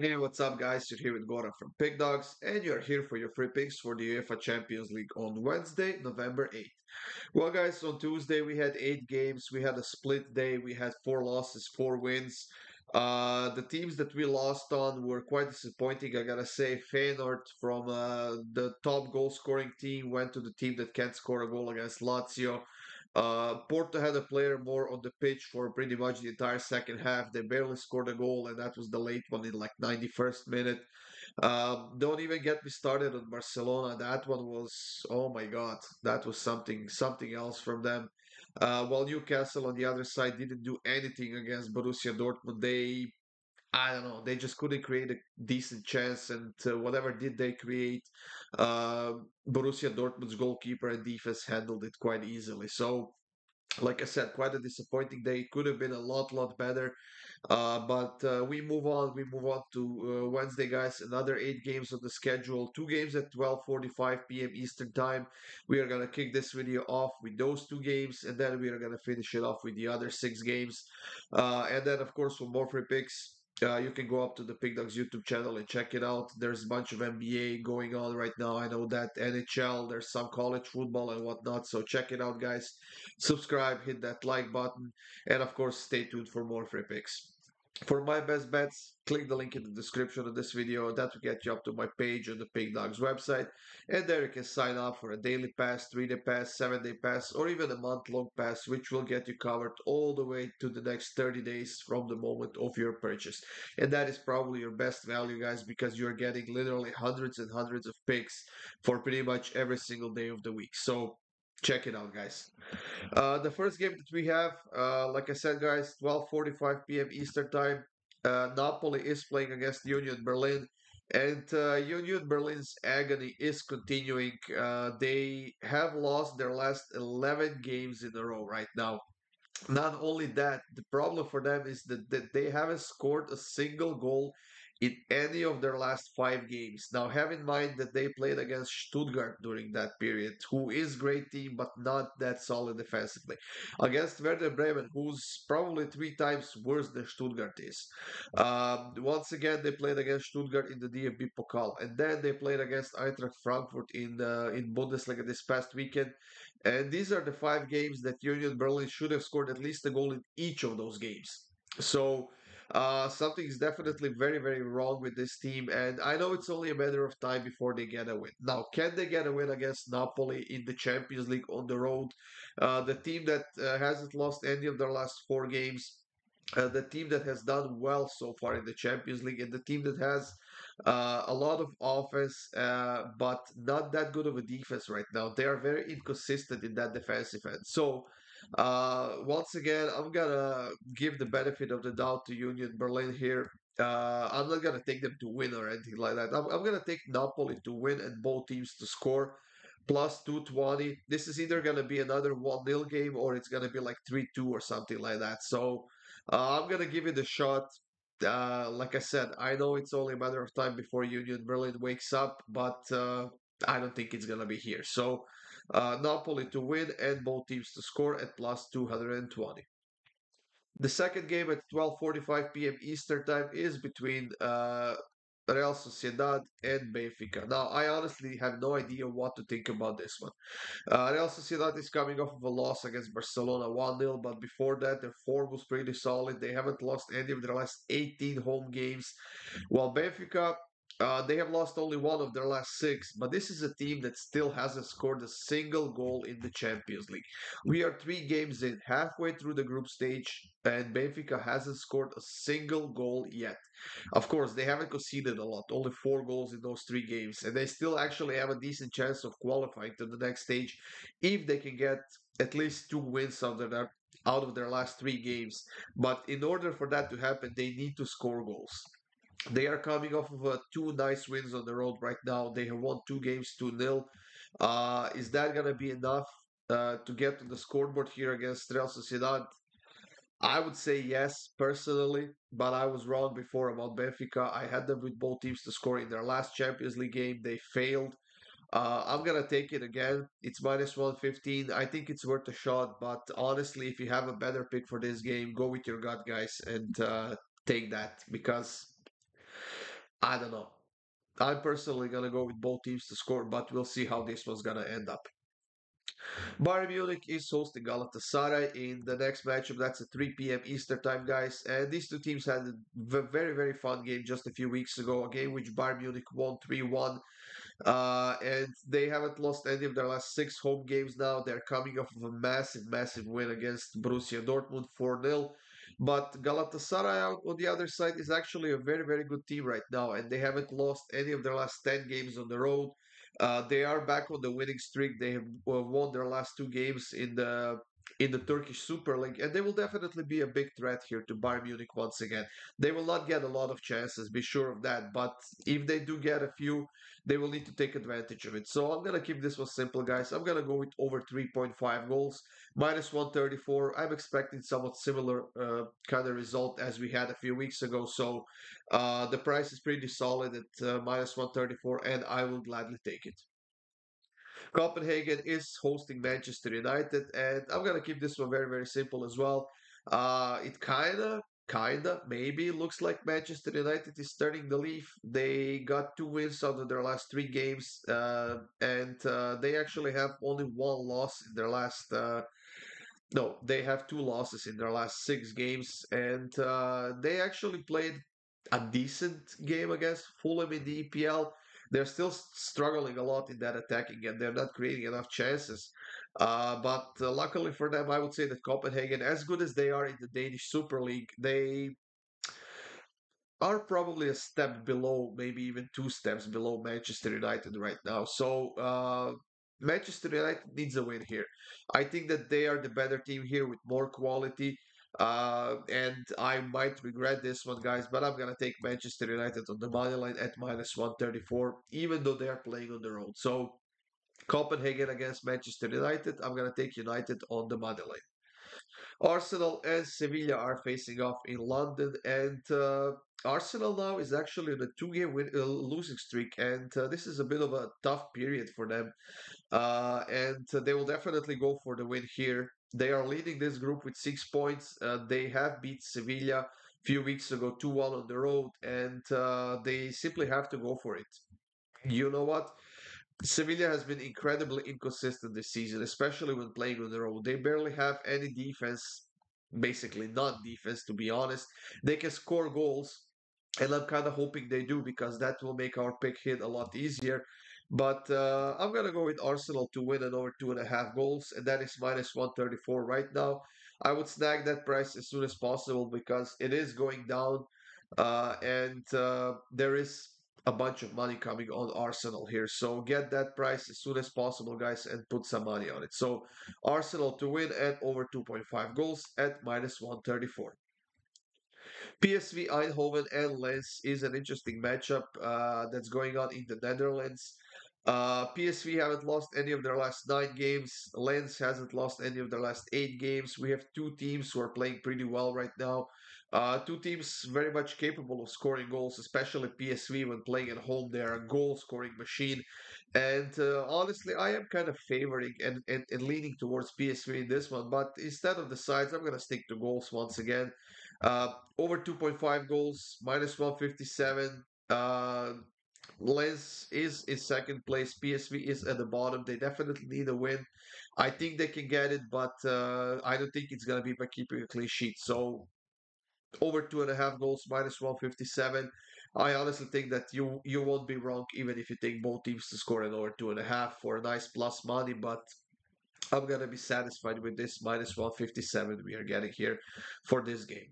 Hey, what's up, guys? You're here with Goran from Pickdawgz, and you're here for your free picks for the UEFA Champions League on Wednesday, November 8th. Well, guys, on Tuesday we had 8 games. We had a split day. We had 4 losses, 4 wins. The teams that we lost on were quite disappointing. I gotta say, Feyenoord from the top goal scoring team went to the team that can't score a goal against Lazio. Porto had a player more on the pitch for pretty much the entire second half. They barely scored a goal, and that was the late one in like 91st minute. Don't even get me started on Barcelona. That one was, oh my God, that was something else from them. While Newcastle on the other side didn't do anything against Borussia Dortmund, I don't know, they just couldn't create a decent chance, and whatever did they create, uh, Borussia Dortmund's goalkeeper and defense handled it quite easily. So, like I said, quite a disappointing day. It could have been a lot better. But we move on. We move on to Wednesday, guys. Another 8 games on the schedule. 2 games at 12:45 p.m. Eastern time. We are gonna kick this video off with those 2 games, and then we are gonna finish it off with the other 6 games. And then, of course, for more free picks. You can go up to the Pickdawgz YouTube channel and check it out. There's a bunch of NBA going on right now. I know that NHL, there's some college football and whatnot. So check it out, guys. Subscribe, hit that like button, and of course, stay tuned for more free picks. For my best bets, click the link in the description of this video. That will get you up to my page on the Pick Dawgz website. And there you can sign up for a daily pass, 3-day pass, 7-day pass, or even a month-long pass, which will get you covered all the way to the next 30 days from the moment of your purchase. And that is probably your best value, guys, because you're getting literally hundreds and hundreds of picks for pretty much every single day of the week. So check it out, guys. The first game that we have, like I said, guys, 12:45 p.m. Eastern time. Napoli is playing against Union Berlin, and Union Berlin's agony is continuing. They have lost their last 11 games in a row right now. Not only that, the problem for them is that they haven't scored a single goal in any of their last 5 games. Now, have in mind that they played against Stuttgart during that period, who is great team but not that solid defensively. Against Werder Bremen, who's probably 3 times worse than Stuttgart is. Once again, they played against Stuttgart in the DFB Pokal, and then they played against Eintracht Frankfurt in Bundesliga this past weekend. And these are the 5 games that Union Berlin should have scored at least a goal in each of those games. So something is definitely very wrong with this team. And I know it's only a matter of time before they get a win. Now, can they get a win against Napoli in the Champions League on the road? The team that hasn't lost any of their last 4 games. The team that has done well so far in the Champions League, and the team that has a lot of offense, but not that good of a defense right now. They are very inconsistent in that defensive end. So, once again, I'm gonna give the benefit of the doubt to Union Berlin here. I'm not gonna take them to win or anything like that. I'm gonna take Napoli to win and both teams to score. Plus 220. This is either going to be another 1-0 game or it's going to be like 3-2 or something like that. So I'm going to give it a shot. Like I said, I know it's only a matter of time before Union Berlin wakes up, but I don't think it's going to be here. So Napoli to win and both teams to score at plus 220. The second game at 12:45 p.m. Eastern time is between Real Sociedad and Benfica. Now, I honestly have no idea what to think about this one. Real Sociedad is coming off of a loss against Barcelona 1-0, but before that, their form was pretty solid. They haven't lost any of their last 18 home games, while Benfica, they have lost only one of their last 6, but this is a team that still hasn't scored a single goal in the Champions League. We are 3 games in, halfway through the group stage, and Benfica hasn't scored a single goal yet. Of course, they haven't conceded a lot, only 4 goals in those 3 games, and they still actually have a decent chance of qualifying to the next stage if they can get at least 2 wins out of their last 3 games. But in order for that to happen, they need to score goals. They are coming off of 2 nice wins on the road right now. They have won 2 games 2-0. Is that going to be enough to get to the scoreboard here against Real Sociedad? I would say yes, personally, but I was wrong before about Benfica. I had them with both teams to score in their last Champions League game. They failed. I'm gonna take it again. It's minus 115. I think it's worth a shot, but honestly, if you have a better pick for this game, go with your gut, guys, and take that because I don't know. I'm personally gonna go with both teams to score, but we'll see how this one's gonna end up. Bayern Munich is hosting Galatasaray in the next matchup. That's at 3 p.m. Eastern time, guys. And these two teams had a very, very fun game just a few weeks ago. A game which Bayern Munich won 3-1. And they haven't lost any of their last six home games now. They're coming off of a massive, massive win against Borussia Dortmund 4-0. But Galatasaray out on the other side is actually a very, very good team right now, and they haven't lost any of their last 10 games on the road. They are back on the winning streak. They have won their last two games in the Turkish Super League, and they will definitely be a big threat here to Bayern Munich once again. They will not get a lot of chances, be sure of that. But if they do get a few, they will need to take advantage of it. So I'm gonna keep this one simple, guys. I'm gonna go with over 3.5 goals, minus 134. I'm expecting somewhat similar kind of result as we had a few weeks ago. So the price is pretty solid at minus 134, and I will gladly take it. Copenhagen is hosting Manchester United, and I'm gonna keep this one very, very simple as well. It maybe looks like Manchester United is turning the leaf. They got two wins out of their last three games, and they actually have only one loss in their last no, they have two losses in their last six games, and they actually played a decent game against Fulham in the EPL. They're still struggling a lot in that attacking, and they're not creating enough chances. But luckily for them, I would say that Copenhagen, as good as they are in the Danish Super League, they are probably a step below, maybe even two steps below Manchester United right now. So Manchester United needs a win here. I think that they are the better team here with more quality. And I might regret this one, guys, but I'm gonna take Manchester United on the money line at minus 134, even though they are playing on the road. So Copenhagen against Manchester United, I'm gonna take United on the money line. Arsenal and Sevilla are facing off in London, and Arsenal now is actually on a two-game losing streak, and this is a bit of a tough period for them. And they will definitely go for the win here. They are leading this group with 6 points. They have beat Sevilla a few weeks ago 2-1 on the road, and they simply have to go for it. You know what? Sevilla has been incredibly inconsistent this season, especially when playing on the road. They barely have any defense, basically not defense, to be honest. They can score goals, and I'm kind of hoping they do because that will make our pick hit a lot easier. But I'm gonna go with Arsenal to win and over 2.5 goals, and that is minus 134 right now. I would snag that price as soon as possible because it is going down, and there is a bunch of money coming on Arsenal here. So get that price as soon as possible, guys, and put some money on it. So Arsenal to win at over 2.5 goals at minus 134. PSV Eindhoven and Lens is an interesting matchup that's going on in the Netherlands. PSV haven't lost any of their last nine games. Lens hasn't lost any of their last eight games. We have two teams who are playing pretty well right now. Two teams very much capable of scoring goals, especially PSV when playing at home. They are a goal scoring machine. And honestly, I am kind of favoring and leaning towards PSV in this one. But instead of the sides, I'm going to stick to goals once again. Over 2.5 goals, minus 157. Lens is in second place. PSV is at the bottom. They definitely need a win. I think they can get it, but I don't think it's going to be by keeping a clean sheet. So over 2.5 goals, minus 157. I honestly think that you won't be wrong even if you take both teams to score an over 2.5 for a nice plus money. But I'm going to be satisfied with this minus 157 we are getting here for this game.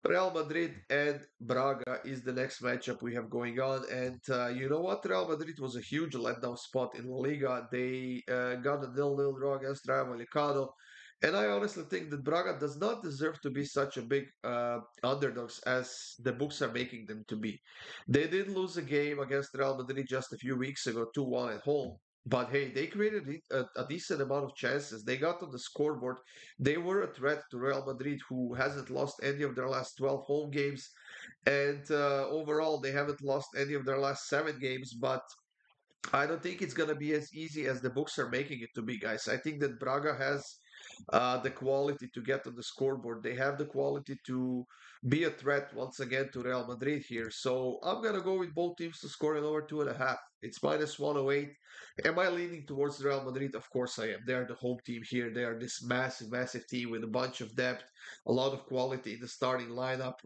Real Madrid and Braga is the next matchup we have going on. And you know what? Real Madrid was a huge letdown spot in La Liga. They got a 0-0 draw against Rayo Vallecano. And I honestly think that Braga does not deserve to be such a big underdogs as the books are making them to be. They did lose a game against Real Madrid just a few weeks ago, 2-1 at home. But hey, they created a decent amount of chances. They got on the scoreboard. They were a threat to Real Madrid, who hasn't lost any of their last 12 home games. And overall, they haven't lost any of their last seven games. But I don't think it's going to be as easy as the books are making it to be, guys. I think that Braga has the quality to get on the scoreboard. They have the quality to be a threat once again to Real Madrid here. So I'm gonna go with both teams to score an over 2.5. It's minus 108. Am I leaning towards Real Madrid? Of course I am. They are the home team here. They are this massive, massive team with a bunch of depth, a lot of quality in the starting lineup.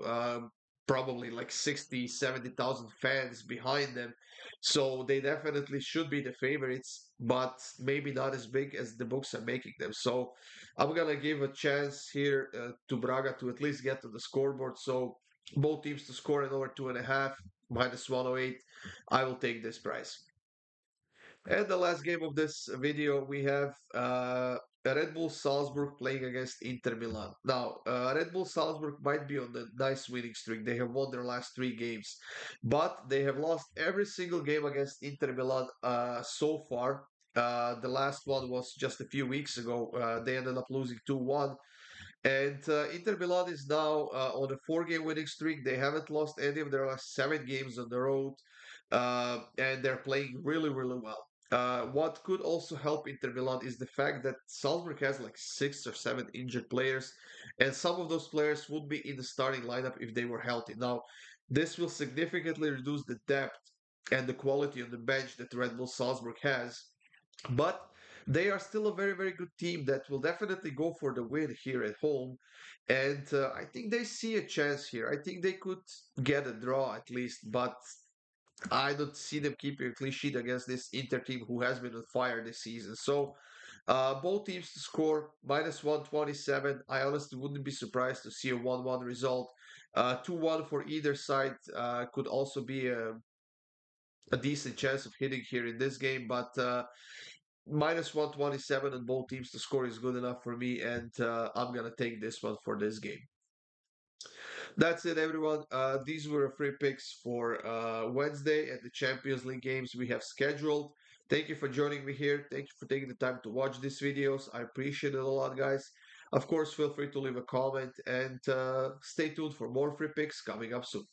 Probably like 60, 70,000 fans behind them. So they definitely should be the favorites, but maybe not as big as the books are making them. So I'm gonna give a chance here to Braga to at least get to the scoreboard. So both teams to score an over 2.5, minus 108. I will take this price. And the last game of this video, we have Red Bull Salzburg playing against Inter Milan. Now, Red Bull Salzburg might be on a nice winning streak. They have won their last 3 games, but they have lost every single game against Inter Milan so far. The last one was just a few weeks ago. They ended up losing 2-1. And Inter Milan is now on a 4 game winning streak. They haven't lost any of their last 7 games on the road, and they're playing really, really well. What could also help Inter Milan is the fact that Salzburg has like 6 or 7 injured players, and some of those players would be in the starting lineup if they were healthy. Now, this will significantly reduce the depth and the quality on the bench that Red Bull Salzburg has, but they are still a very, very good team that will definitely go for the win here at home. And I think they see a chance here. I think they could get a draw at least, but I don't see them keeping a clean sheet against this Inter team who has been on fire this season. So both teams to score minus 127. I honestly wouldn't be surprised to see a 1-1 result. 2-1 for either side could also be a decent chance of hitting here in this game, but minus 127 on both teams to score is good enough for me, and I'm gonna take this one for this game. That's it, everyone. These were free picks for Wednesday and the Champions League games we have scheduled. Thank you for joining me here. Thank you for taking the time to watch these videos. I appreciate it a lot, guys. Of course, feel free to leave a comment and stay tuned for more free picks coming up soon.